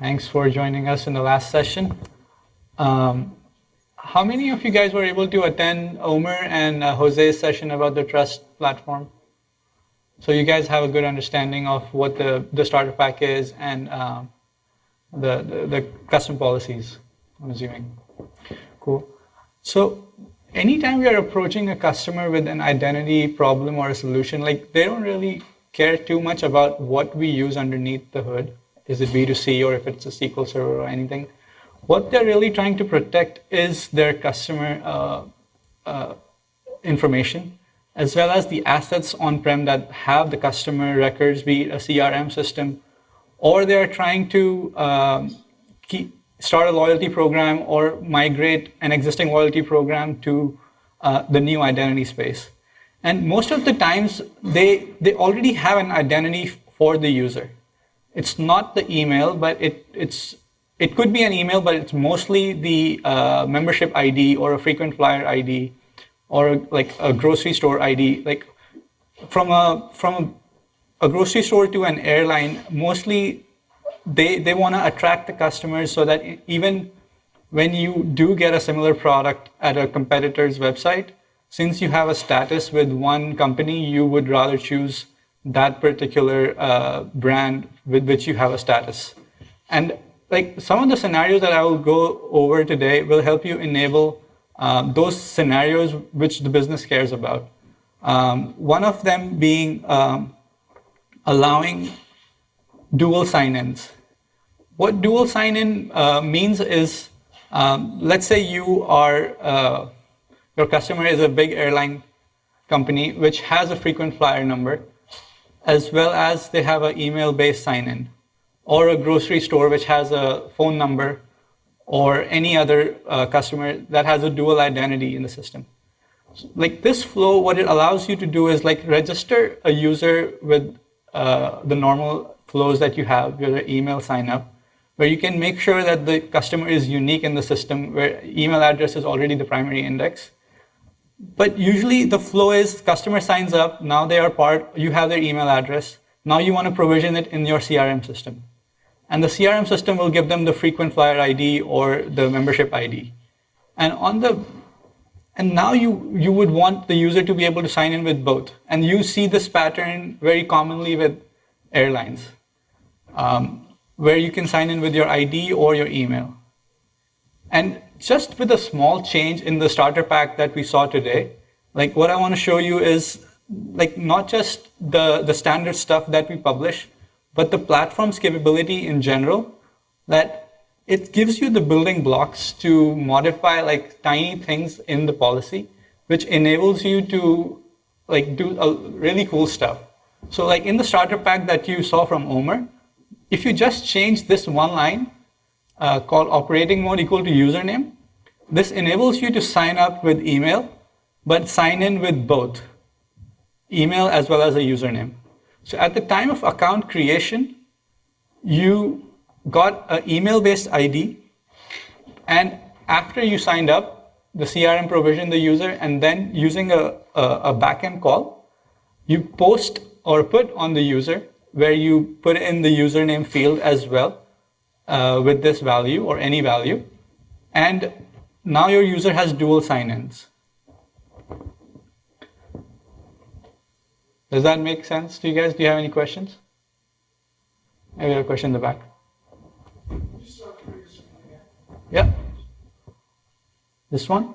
Thanks for joining us in the last session. How many of you guys were able to attend Omer and Jose's session about the trust platform? So you guys have a good understanding of what the starter pack is and the custom policies, I'm assuming. Cool. So anytime we are approaching a customer with an identity problem or a solution, like they don't really care too much about what we use underneath the hood. Is it B2C or if it's a SQL Server or anything? What they're really trying to protect is their customer information, as well as the assets on-prem that have the customer records, be it a CRM system, or they're trying to start a loyalty program or migrate an existing loyalty program to the new identity space. And most of the times, they already have an identity for the user. It's not the email, but it could be an email, but it's mostly the membership ID or a frequent flyer ID or like a grocery store ID. Like from a grocery store to an airline, mostly they want to attract the customers so that even when you do get a similar product at a competitor's website, since you have a status with one company, you would rather choose that particular brand with which you have a status. And like some of the scenarios that I will go over today will help you enable those scenarios which the business cares about. One of them being allowing dual sign-ins. What dual sign-in means is, let's say you are, your customer is a big airline company which has a frequent flyer number, as well as they have an email-based sign-in, or a grocery store which has a phone number, or any other customer that has a dual identity in the system. Like this flow, what it allows you to do is like register a user with the normal flows that you have, your email sign-up, where you can make sure that the customer is unique in the system, where email address is already the primary index. But usually the flow is customer signs up, now they are part, you have their email address, now you want to provision it in your CRM system. And the CRM system will give them the frequent flyer ID or the membership ID. And now you would want the user to be able to sign in with both. And you see this pattern very commonly with airlines, where you can sign in with your ID or your email. And just with a small change in the starter pack that we saw today, like what I want to show you is like not just the standard stuff that we publish, but the platform's capability in general, that it gives you the building blocks to modify like tiny things in the policy, which enables you to like do really cool stuff. So like in the starter pack that you saw from Omer, if you just change this one line, called operating mode equal to username, this enables you to sign up with email, but sign in with both email as well as a username. So at the time of account creation, you got an email-based ID, and after you signed up, the CRM provisioned the user, and then using a backend call, you post or put on the user, where you put in the username field as well, with this value or any value, and now your user has dual sign-ins. Does that make sense to you guys? Do you have any questions? Maybe we have a question in the back. Yeah. This one?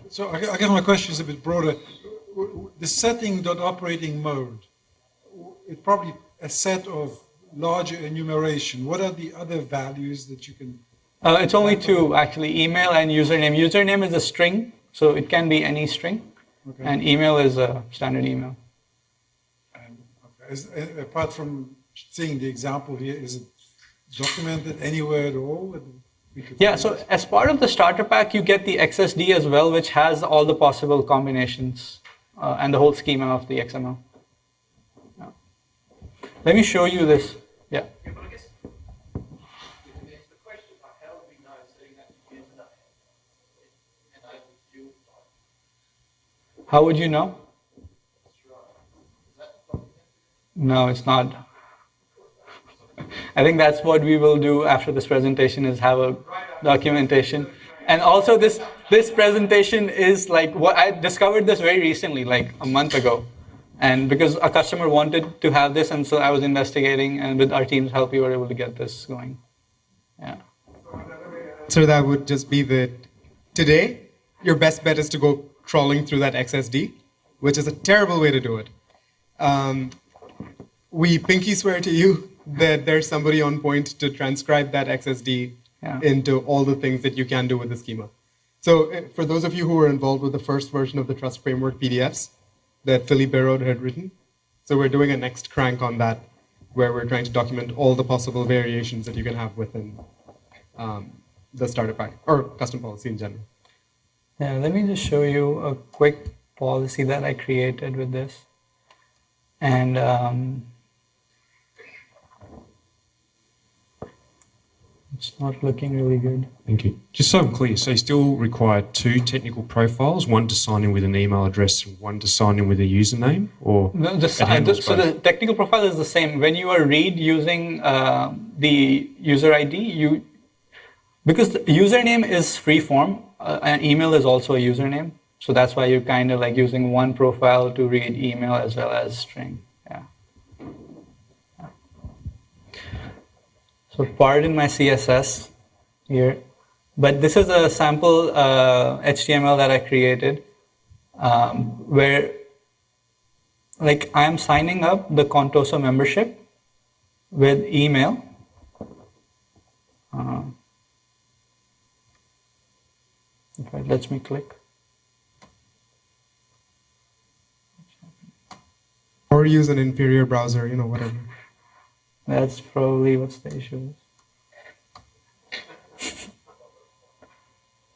So I guess my question is a bit broader. The setting.operating mode, it's probably a set of larger enumeration. What are the other values that you can? It's only two, actually, email and username. Username is a string, so it can be any string. Okay. And email is a standard email. Okay. Apart from seeing the example here, is it documented anywhere at all? Yeah, so as part of the starter pack, you get the XSD as well, which has all the possible combinations and the whole schema of the XML. Yeah. Let me show you this. Yeah. Yeah, but I guess the question is, how do we know setting that to use enough enables you? How would you know? No, it's not. I think that's what we will do after this presentation is have a documentation. And also this presentation is like what I discovered this very recently, like a month ago. And because a customer wanted to have this, and so I was investigating, and with our team's help, we were able to get this going. Yeah. So that would just be that today, your best bet is to go crawling through that XSD, which is a terrible way to do it. We pinky swear to you that there's somebody on point to transcribe that XSD into all the things that you can do with the schema. So for those of you who were involved with the first version of the Trust Framework PDFs that Philippe Berod had written, so we're doing a next crank on that, where we're trying to document all the possible variations that you can have within the starter pack, or custom policy in general. Yeah, let me just show you a quick policy that I created with this. And it's not looking really good. Thank you. Just so I'm clear, so you still require 2 technical profiles, one to sign in with an email address and one to sign in with a username, or No, it handles so both? the technical profile is the same. When you are read using the user ID, because the username is free form, and email is also a username. So that's why you're kind of like using one profile to read email as well as string. Yeah. So pardon my CSS here, but this is a sample HTML that I created where like I'm signing up the Contoso membership with email. If it lets me click. Or use an inferior browser, whatever. That's probably what's the issue is.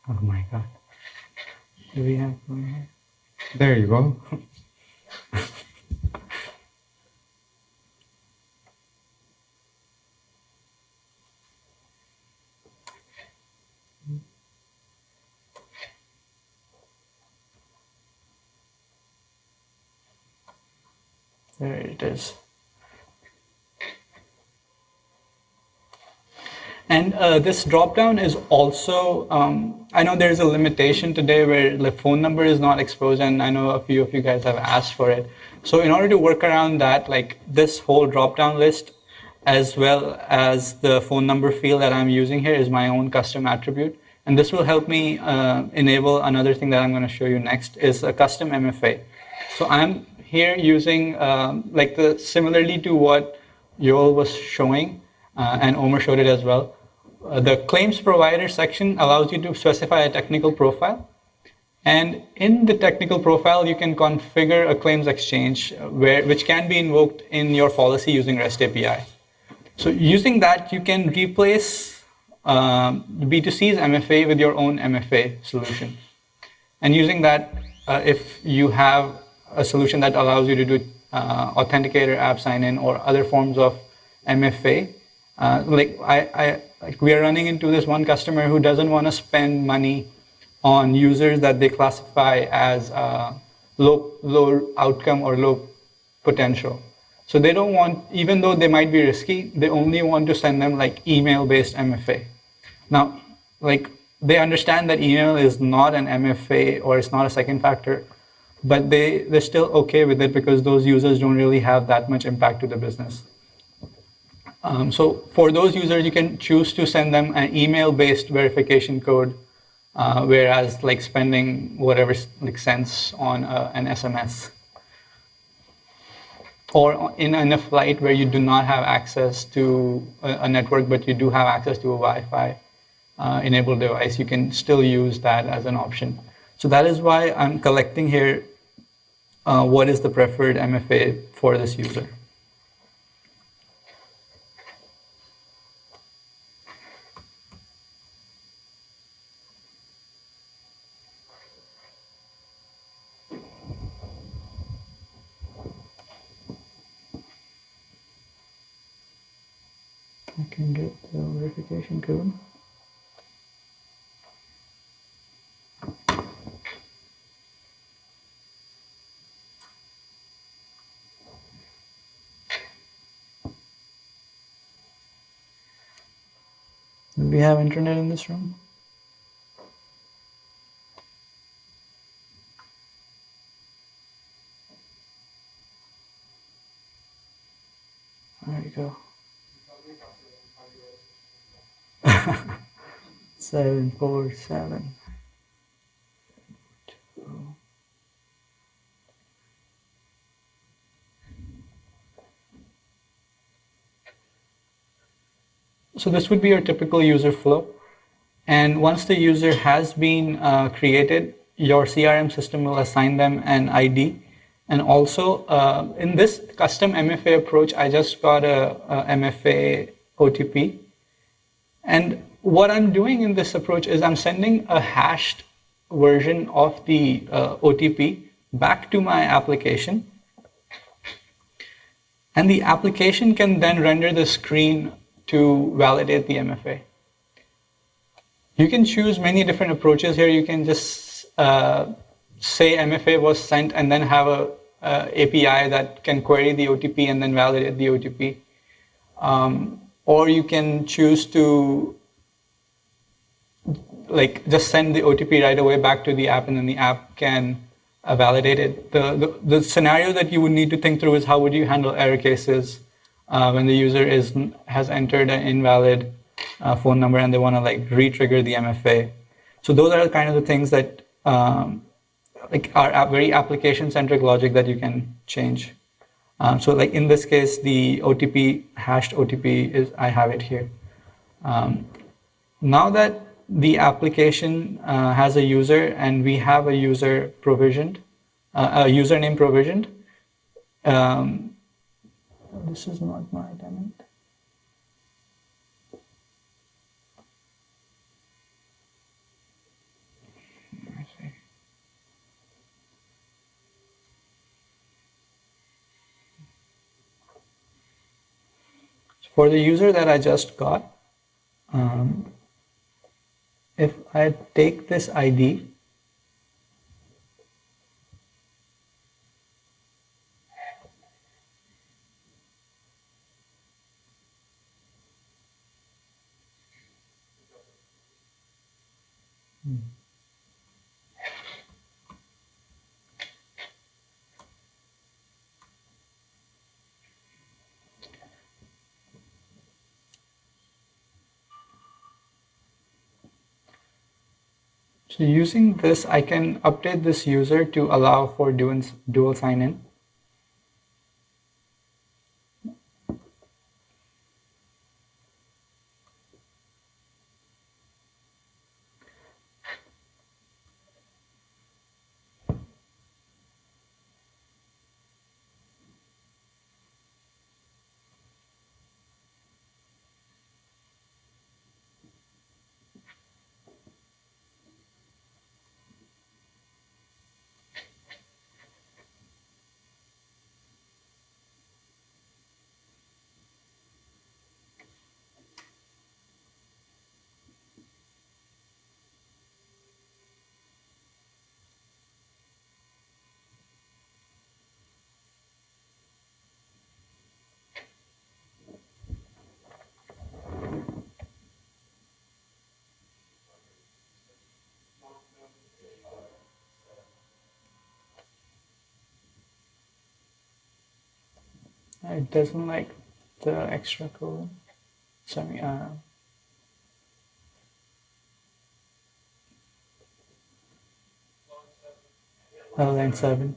Oh my god. Do we have one here? There you go. There it is. And this dropdown is also, I know there's a limitation today where the phone number is not exposed, and I know a few of you guys have asked for it. So in order to work around that, like this whole dropdown list, as well as the phone number field that I'm using here is my own custom attribute. And this will help me enable another thing that I'm going to show you next is a custom MFA. So I'm here using similarly to what Yoel was showing, and Omer showed it as well. The claims provider section allows you to specify a technical profile. And in the technical profile, you can configure a claims exchange which can be invoked in your policy using REST API. So using that, you can replace B2C's MFA with your own MFA solution. And using that, if you have a solution that allows you to do authenticator, app sign-in, or other forms of MFA, we are running into this one customer who doesn't want to spend money on users that they classify as low outcome or low potential. So they don't want, even though they might be risky, they only want to send them like email-based MFA. Now, like they understand that email is not an MFA or it's not a second factor, but they're still okay with it because those users don't really have that much impact to the business. So for those users, you can choose to send them an email-based verification code, whereas like spending whatever cents on an SMS. Or in a flight where you do not have access to a network, but you do have access to a Wi-Fi enabled device, you can still use that as an option. So that is why I'm collecting here what is the preferred MFA for this user. I can get the verification code. Do we have internet in this room? There you go. 747. So this would be your typical user flow. And once the user has been created, your CRM system will assign them an ID. And also, in this custom MFA approach, I just got a MFA OTP. And what I'm doing in this approach is I'm sending a hashed version of the OTP back to my application. And the application can then render the screen to validate the MFA. You can choose many different approaches here. You can just say MFA was sent and then have a API that can query the OTP and then validate the OTP. Or you can choose to just send the OTP right away back to the app, and then the app can validate it. The scenario that you would need to think through is how would you handle error cases when the user has entered an invalid phone number and they want to re-trigger the MFA. So those are kind of the things that are very application-centric logic that you can change. So in this case, the OTP, hashed OTP, I have it here. Now that the application has a user and we have a user provisioned, a username provisioned, this is not my tenant. For the user that I just got, if I take this ID, so using this, I can update this user to allow for dual sign-in. It doesn't like the extra code. Sorry. Line 7.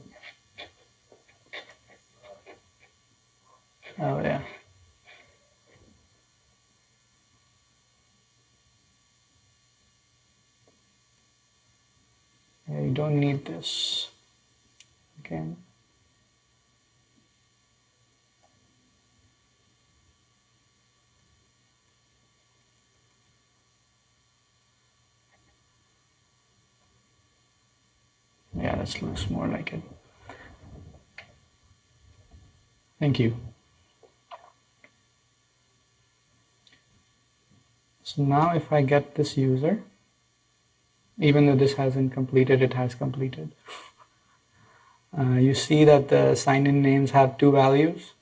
Oh, yeah. Yeah, you don't need this. Okay. Yeah, this looks more like it. Thank you. So now if I get this user, even though this hasn't completed, it has completed. You see that the sign-in names have 2 values.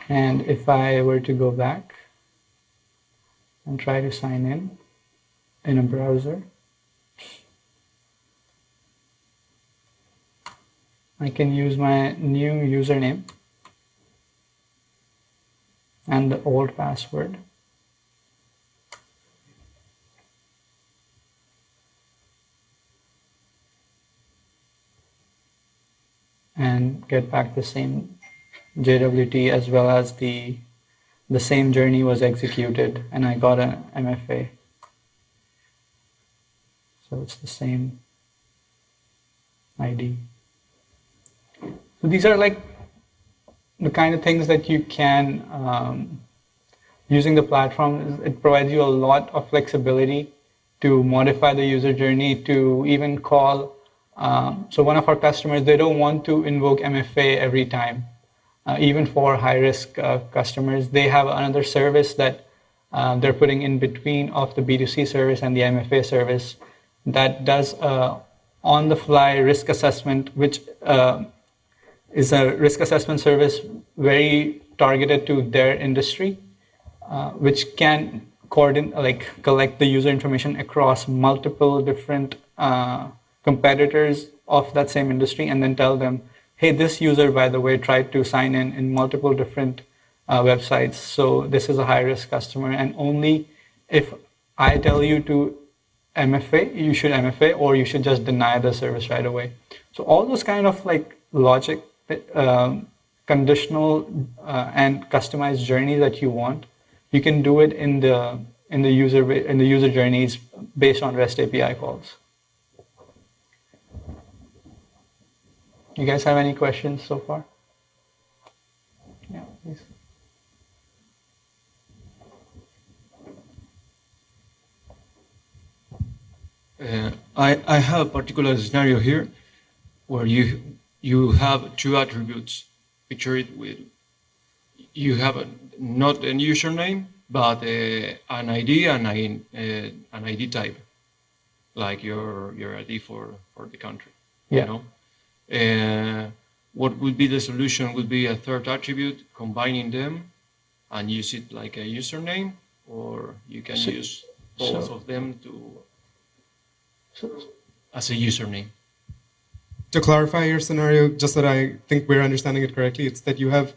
And if I were to go back, and try to sign in a browser. I can use my new username and the old password. And get back the same JWT, as well as the same journey was executed and I got an MFA. So it's the same ID. So these are like the kind of things that you can, using the platform, it provides you a lot of flexibility to modify the user journey, to even call. So one of our customers, they don't want to invoke MFA every time. Even for high-risk customers, they have another service that they're putting in between of the B2C service and the MFA service that does on-the-fly risk assessment, which is a risk assessment service very targeted to their industry, which can collect the user information across multiple different competitors of that same industry, and then tell them, hey, this user, by the way, tried to sign in multiple different websites, so this is a high-risk customer, and only if I tell you to MFA, you should MFA, or you should just deny the service right away. So all those kind of like logic, conditional and customized journeys that you want, you can do it in the user journeys based on REST API calls. You guys have any questions so far? Yeah, please. I have a particular scenario here where you have two attributes pictured with, you have not a username, but an ID and an ID type, like your ID for the country. Yeah. You know? What would be the solution? Would be a third attribute, combining them and use it like a username, or you can use both of them as a username. To clarify your scenario, just that I think we're understanding it correctly, it's that you have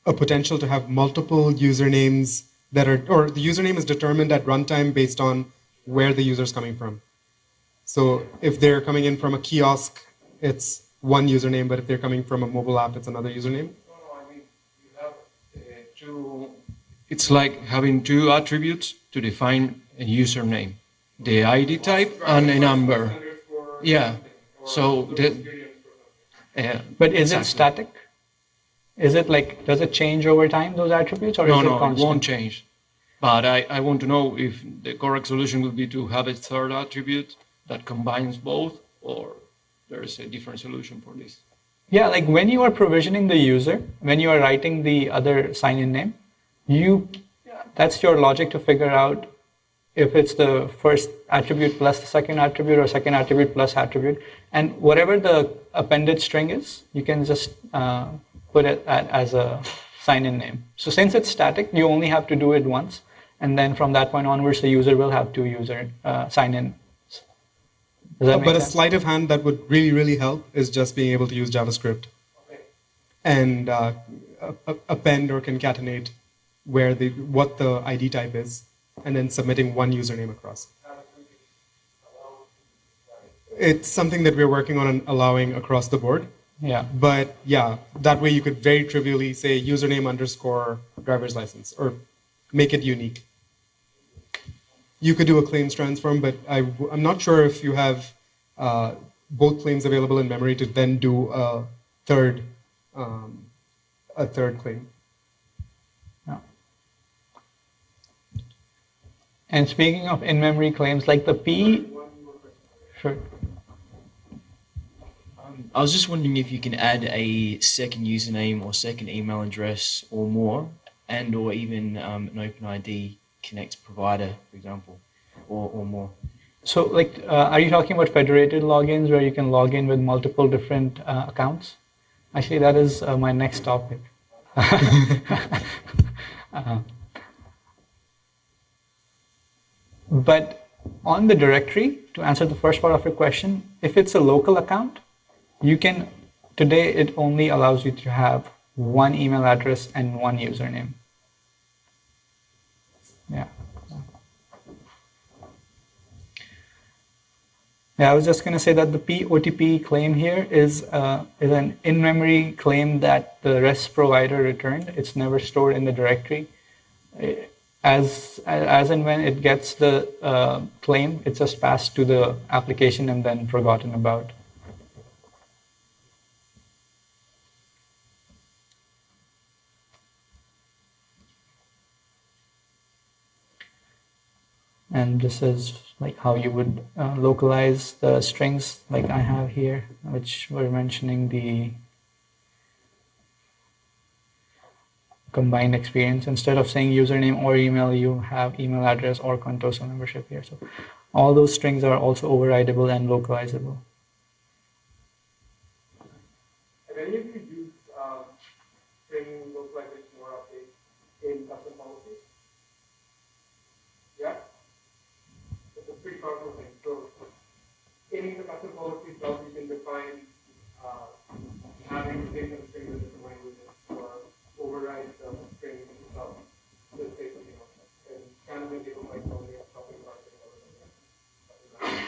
a potential to have multiple usernames that are, or the username is determined at runtime based on where the user is coming from. So if they're coming in from a kiosk, it's one username, but if they're coming from a mobile app, it's another username. No, I mean, you have two. It's like having two attributes to define a username: the ID type and a number. Yeah. So but is it static? Is it like, does it change over time, those attributes, or is it constant? No, it won't change. But I want to know if the correct solution would be to have a third attribute that combines both, or there's a different solution for this. Yeah, like when you are provisioning the user, when you are writing the other sign-in name, that's your logic to figure out if it's the first attribute plus the second attribute, or second attribute plus attribute. And whatever the appended string is, you can just put it as a sign-in name. So since it's static, you only have to do it once. And then from that point onwards, the user will have two user sign-in. Does that make But sense? a sleight of hand that would really, really help is just being able to use JavaScript and append or concatenate what the ID type is, and then submitting one username across. It's something that we're working on allowing across the board. Yeah. But yeah, that way you could very trivially say username underscore driver's license, or make it unique. You could do a claims transform, but I'm not sure if you have both claims available in memory to then do a third claim. No. And speaking of in-memory claims, like the P, sure. I was just wondering if you can add a second username or second email address or more, and or even an OpenID Connect provider, for example, or more. So like, are you talking about federated logins where you can log in with multiple different accounts? Actually, that is my next topic. But on the directory, to answer the first part of your question, if it's a local account, you can, today it only allows you to have one email address and one username. Yeah. Yeah, I was just going to say that the POTP claim here is an in-memory claim that the REST provider returned. It's never stored in the directory. As and when it gets the claim, it's just passed to the application and then forgotten about. And this is like how you would localize the strings like I have here, which we're mentioning the combined experience. Instead of saying username or email, you have email address or Contoso membership here. So all those strings are also overridable and localizable. Have any of you used string localization or updates in custom policies? Yeah? It's a pretty powerful thing. So in the custom policy itself, you can define having the string in different languages or override the string itself. Let's say something else. And kind of make it look like something else, talking about it or something.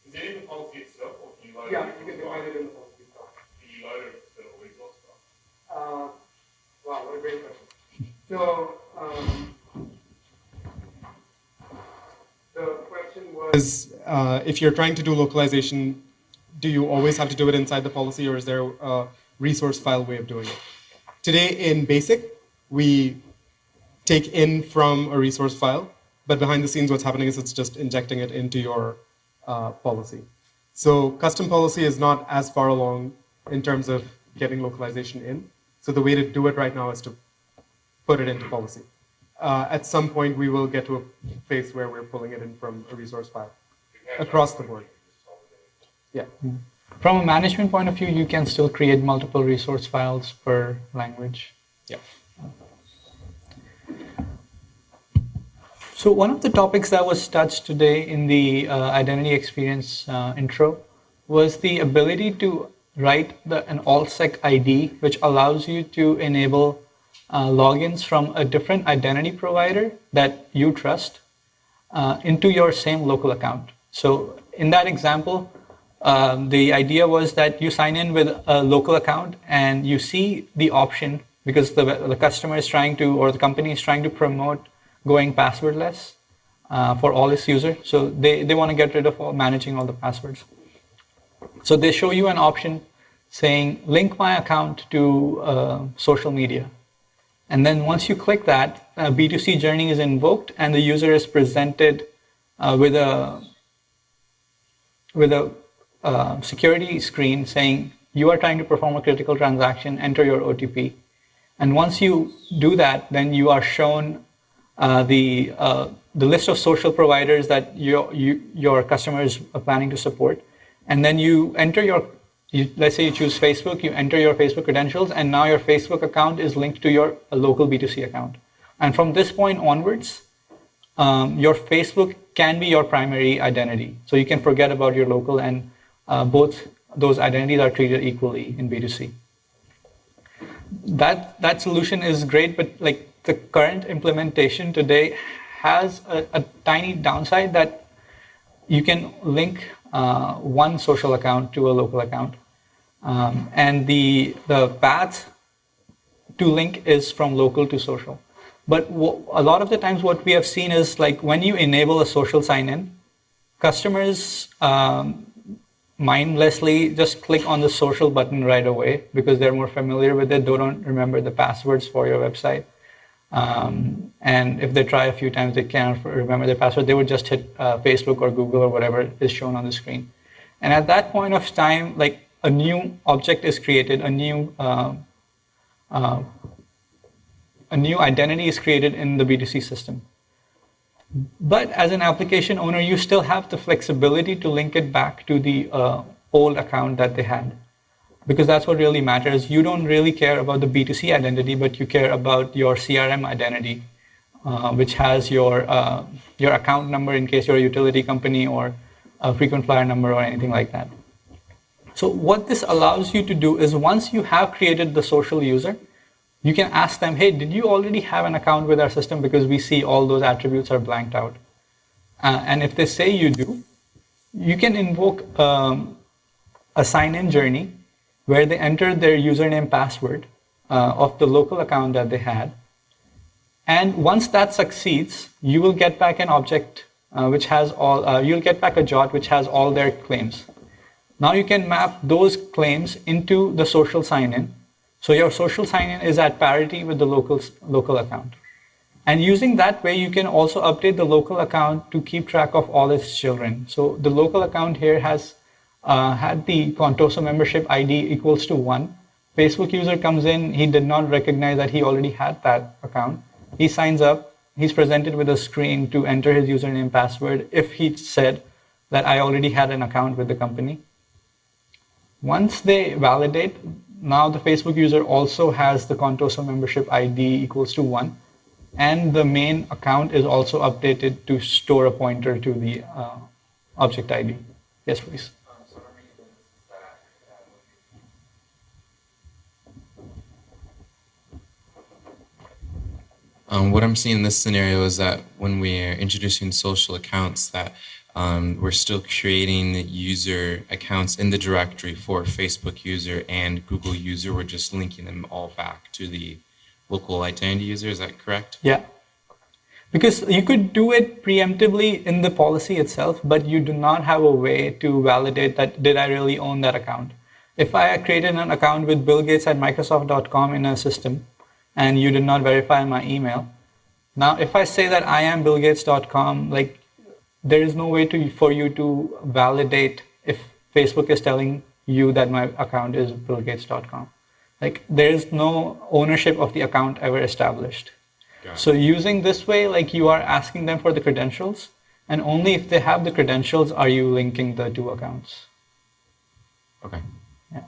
Is it in the policy itself, or can you load it? Yeah, you can define it in the policy itself. Can you load it instead of resource stuff? Wow, what a great question. So, the question was, if you're trying to do localization, do you always have to do it inside the policy, or is there a resource file way of doing it? Today in BASIC, we take in from a resource file, but behind the scenes what's happening is it's just injecting it into your policy. So custom policy is not as far along in terms of getting localization in. So the way to do it right now is to put it into policy. At some point, we will get to a phase where we're pulling it in from a resource file across the board. Yeah. From a management point of view, you can still create multiple resource files per language. Yeah. So one of the topics that was touched today in the identity experience intro was the ability to write an AllSec ID, which allows you to enable logins from a different identity provider that you trust into your same local account. So in that example, the idea was that you sign in with a local account and you see the option, because the customer is trying to, or the company is trying to promote going passwordless for all its users. So they want to get rid of managing all the passwords. So they show you an option saying, link my account to social media. And then once you click that, a B2C journey is invoked and the user is presented with a security screen saying, you are trying to perform a critical transaction, enter your OTP. And once you do that, then you are shown the list of social providers that your customers are planning to support. And then you enter let's say you choose Facebook, you enter your Facebook credentials, and now your Facebook account is linked to your local B2C account. And from this point onwards, your Facebook can be your primary identity. So you can forget about your local, and both those identities are treated equally in B2C. That solution is great, but like the current implementation today has a tiny downside that you can link one social account to a local account. And the path to link is from local to social. But a lot of the times what we have seen is like when you enable a social sign-in, customers mindlessly just click on the social button right away because they're more familiar with it. They don't remember the passwords for your website. And if they try a few times, they can't remember their password. They would just hit Facebook or Google or whatever is shown on the screen. And at that point of time, like a new object is created, a new identity is created in the B2C system. But as an application owner, you still have the flexibility to link it back to the old account that they had. Because that's what really matters. You don't really care about the B2C identity, but you care about your CRM identity which has your account number in case you're a utility company or a frequent flyer number or anything like that. So what this allows you to do is once you have created the social user, you can ask them, hey, did you already have an account with our system? Because we see all those attributes are blanked out. And if they say you do, you can invoke a sign-in journey where they enter their username password of the local account that they had. And once that succeeds, you will get back an object which has all, you'll get back a JOT which has all their claims. Now you can map those claims into the social sign-in. So your social sign-in is at parity with the local account. And using that way, you can also update the local account to keep track of all its children. So the local account here has had the Contoso membership ID equals to 1. Facebook user comes in, he did not recognize that he already had that account. He signs up, he's presented with a screen to enter his username password if he said that I already had an account with the company. Once they validate, now the Facebook user also has the Contoso membership ID equals to 1. And the main account is also updated to store a pointer to the object ID. Yes, please. What I'm seeing in this scenario is that when we're introducing social accounts, that we're still creating user accounts in the directory for Facebook user and Google user. We're just linking them all back to the local identity user. Is that correct? Yeah. Because you could do it preemptively in the policy itself, but you do not have a way to validate that, did I really own that account? If I created an account with billgates@microsoft.com in a system, and you did not verify my email, now if I say that I am billgates.com, like there is no way for you to validate if Facebook is telling you that my account is billgates.com. Like there is no ownership of the account ever established. So using this way, like you are asking them for the credentials, and only if they have the credentials are you linking the two accounts. Okay. Yeah.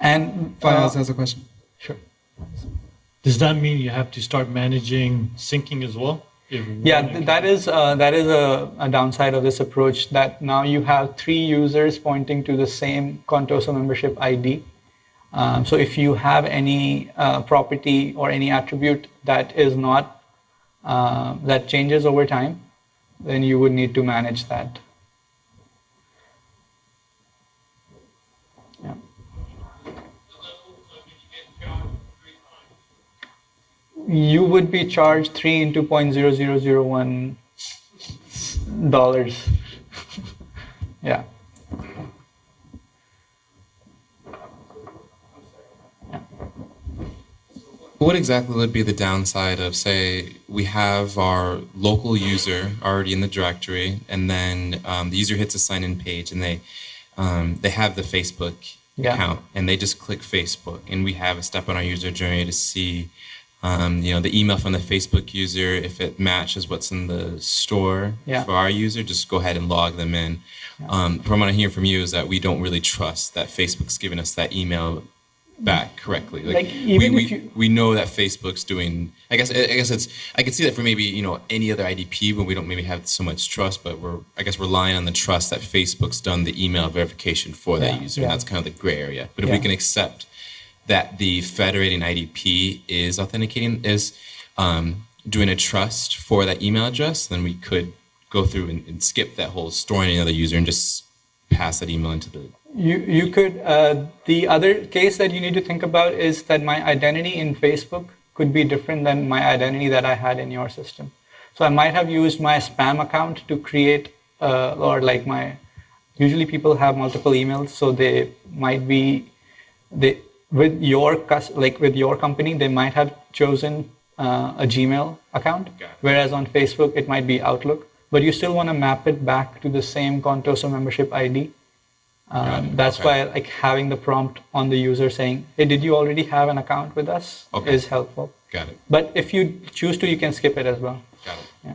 And Fayaz has a question. Sure. Does that mean you have to start managing syncing as well? Yeah, that is a downside of this approach, that now you have 3 users pointing to the same Contoso membership ID. So if you have any property or any attribute that is not, that changes over time, then you would need to manage that. Yeah. You would be charged 3 into $0.0001. Yeah. What exactly would be the downside of, say, we have our local user already in the directory, and then the user hits a sign-in page, and they have the Facebook account, and they just click Facebook, and we have a step on our user journey to see the email from the Facebook user. If it matches what's in the store for our user, just go ahead and log them in. From what I hear from you is that we don't really trust that Facebook's giving us that email back correctly. Like even we know that Facebook's doing. I guess it's. I could see that for maybe any other IDP when we don't maybe have so much trust, but we're relying on the trust that Facebook's done the email verification for that user, and that's kind of the gray area. But if we can accept that the federating IDP is authenticating, is doing a trust for that email address, then we could go through and skip that whole storing another user and just pass that email into the. You could. The other case that you need to think about is that my identity in Facebook could be different than my identity that I had in your system. So I might have used my spam account to create, or like usually people have multiple emails, so they might be, with your company, they might have chosen a Gmail account, whereas on Facebook it might be Outlook. But you still want to map it back to the same Contoso membership ID. That's why having the prompt on the user saying, hey, did you already have an account with us is helpful. Got it. But if you choose to, you can skip it as well. Got it. Yeah.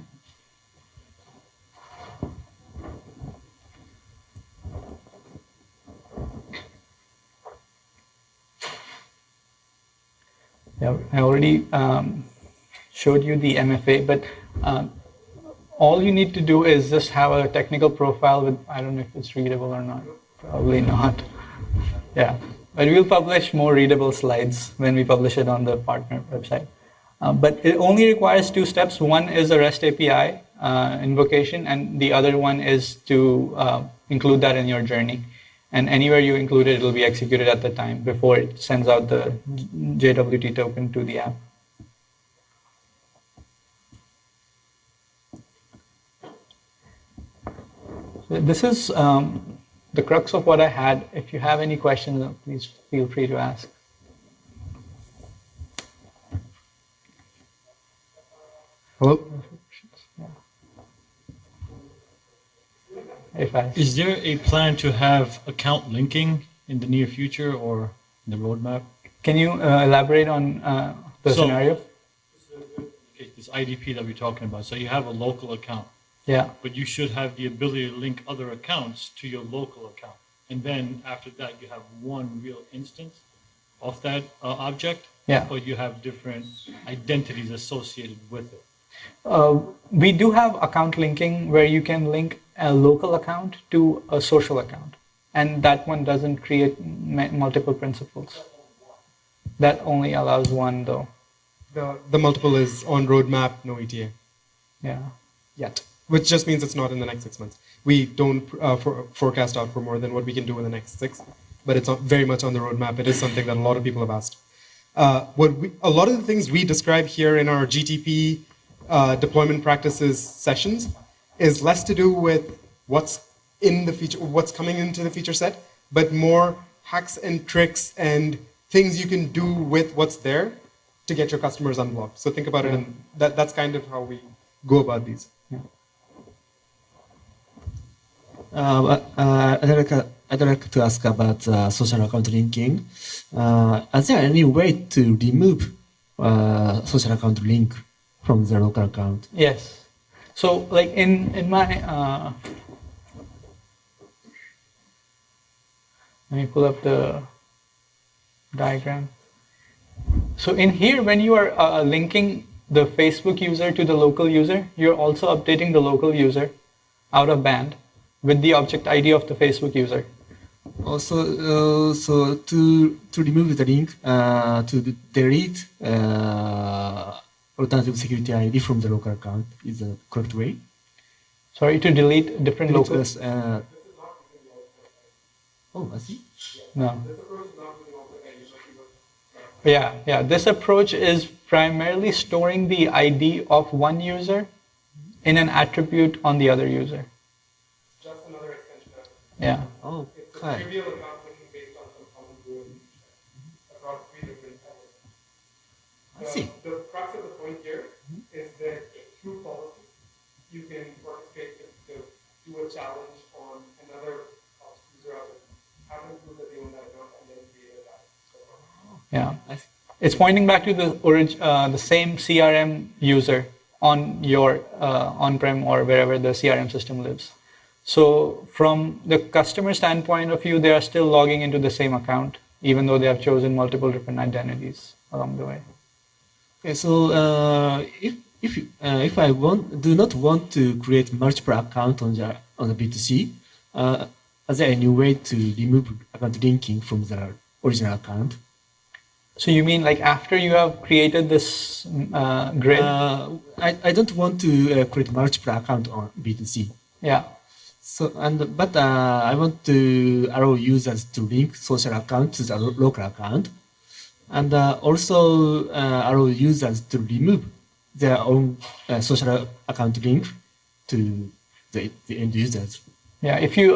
Yeah, I already showed you the MFA, but all you need to do is just have a technical profile with, I don't know if it's readable or not, probably not. Yeah, but we'll publish more readable slides when we publish it on the partner website. But it only requires 2 steps. One is a REST API invocation, and the other one is to include that in your journey. And anywhere you include it, it'll be executed at the time before it sends out the JWT token to the app. So this is the crux of what I had. If you have any questions, please feel free to ask. Hello? Is there a plan to have account linking in the near future or in the roadmap? Can you elaborate on the scenario? Okay, this IDP that we're talking about. So you have a local account, Yeah. but you should have the ability to link other accounts to your local account. And then after that, you have one real instance of that object, Yeah. but you have different identities associated with it. We do have account linking where you can link a local account to a social account, and that one doesn't create multiple principals. That only allows one, though. The multiple is on roadmap, no ETA Yeah. yet, which just means it's not in the next 6 months. We don't forecast out for more than what we can do in the next 6, but it's very much on the roadmap. It is something that a lot of people have asked. A lot of the things we describe here in our GTP deployment practices sessions is less to do with what's in the feature, what's coming into the feature set, but more hacks and tricks and things you can do with what's there to get your customers unblocked. So think about it, and that's kind of how we go about these. I'd like to ask about social account linking. Is there any way to remove social account link from the local account? Yes. So, like in my, let me pull up the diagram. So in here, when you are linking the Facebook user to the local user, you're also updating the local user out of band with the object ID of the Facebook user. Also, so to remove the link, to delete alternative security ID from the local account is the correct way. Sorry, to delete different local. Oh, I see. No. Yeah. This approach is primarily storing the ID of one user in an attribute on the other user. Just another extension of it. Yeah. Oh, It's okay. a trivial account linking based on some common rule across 3 different networks. I see. The crux of the point here is that through policy, you can orchestrate to do a challenge on another user out there. Have them prove that they own that account and then create a challenge. Yeah. It's pointing back to the same CRM user on your on-prem or wherever the CRM system lives. So from the customer standpoint of view, they are still logging into the same account, even though they have chosen multiple different identities along the way. Okay, so if I do not want to create multiple account on the B2C, is there any way to remove account linking from the original account? So you mean like after you have created this grid? I don't want to create multiple account on B2C. Yeah. So but I want to allow users to link social account to the local account, and also allow users to remove their own social account link to the end users. Yeah. If you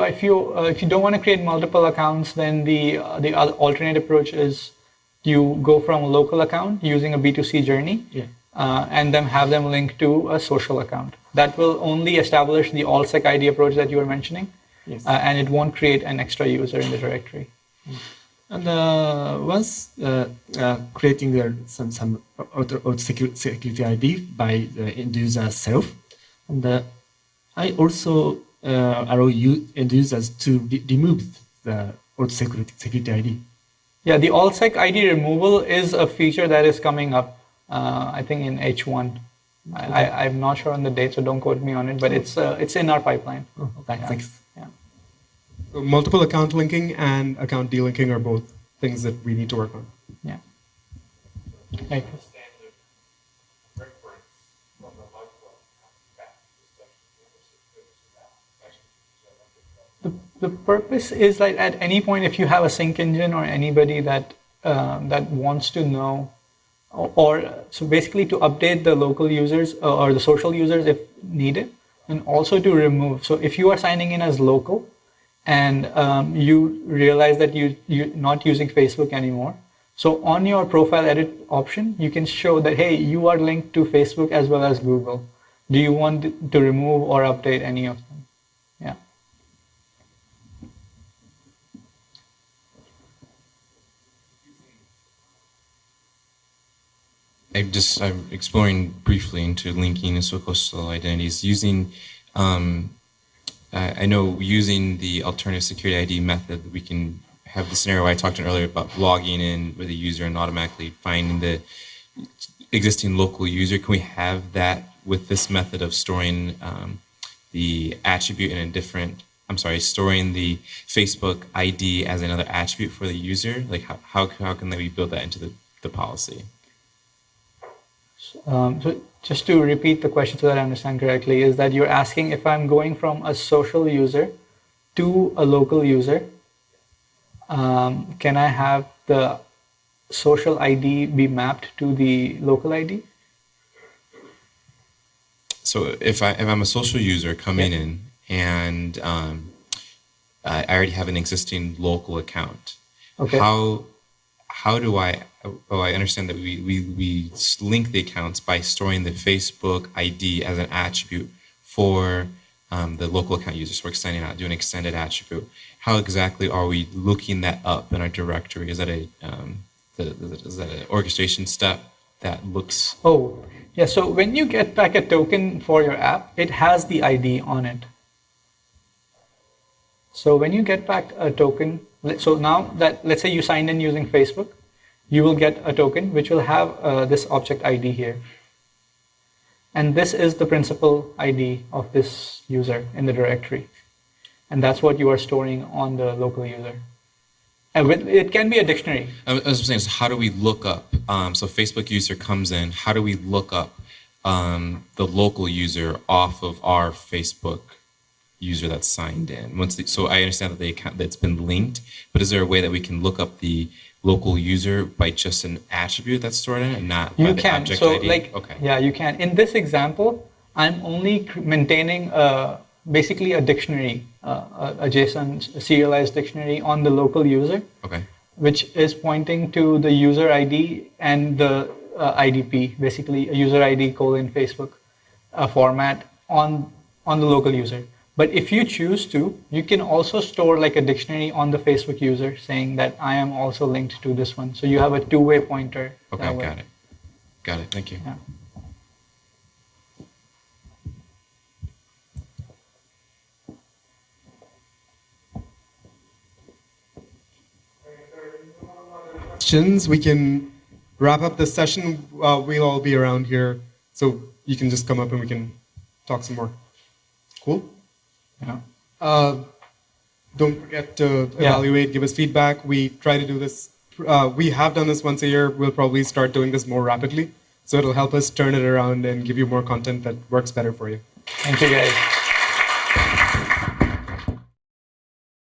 don't want to create multiple accounts, then the other alternate approach is you go from a local account using a B2C journey, and then have them link to a social account. That will only establish the AllSec ID approach that you were mentioning, and it won't create an extra user in the directory. And once creating some auto security ID by the end user self, and I also allow end users to remove the auto security ID. Yeah, the AllSec ID removal is a feature that is coming up, I think in H1. I'm not sure on the date, so don't quote me on it, but it's in our pipeline. Oh, okay, thanks. Yeah. So multiple account linking and account delinking are both things that we need to work on. Yeah. Right. Standard reference from the local back to the The purpose is like at any point, if you have a sync engine or anybody that that wants to know, or so basically to update the local users or the social users if needed, and also to remove. So if you are signing in as local, and you realize that you're not using Facebook anymore, so on your profile edit option, you can show that hey, you are linked to Facebook as well as Google. Do you want to remove or update any of them? Yeah. I'm exploring briefly into linking and social identities using, I know using the alternative security ID method, we can have the scenario I talked earlier about logging in with a user and automatically finding the existing local user. Can we have that with this method of storing the attribute in a different, storing the Facebook ID as another attribute for the user? Like how can we build that into the policy? So just to repeat the question so that I understand correctly, is that you're asking if I'm going from a social user to a local user, can I have the social ID be mapped to the local ID? So if I'm a social user coming in and I already have an existing local account, Okay. how do I understand that we link the accounts by storing the Facebook ID as an attribute for the local account users. So we're extending out, do an extended attribute. How exactly are we looking that up in our directory? Is that an orchestration step that looks? Oh, yeah. So when you get back a token for your app, it has the ID on it. So when you get back a token, so now that let's say you signed in using Facebook, you will get a token which will have this object ID here. And this is the principal ID of this user in the directory. And that's what you are storing on the local user. And it can be a dictionary. I was saying, so how do we look up? So Facebook user comes in, how do we look up the local user off of our Facebook user that's signed in? So I understand that the account that's been linked, but is there a way that we can look up the local user by just an attribute that's stored in it, and not by the object so ID? like, okay. yeah, you can. In this example, I'm only maintaining basically a dictionary, a JSON serialized dictionary on the local user, Okay. which is pointing to the user ID and the IDP, basically a user ID : Facebook format on the local user. But if you choose to, you can also store like a dictionary on the Facebook user saying that I am also linked to this one. So you have a two-way pointer. Okay, that way. got it. Got it. Thank you. Yeah. Questions, we can wrap up this session. We'll all be around here, so you can just come up and we can talk some more. Cool? Yeah. Don't forget to evaluate, give us feedback. We try to do this. We have done this once a year. We'll probably start doing this more rapidly. So it'll help us turn it around and give you more content that works better for you. Thank you, guys.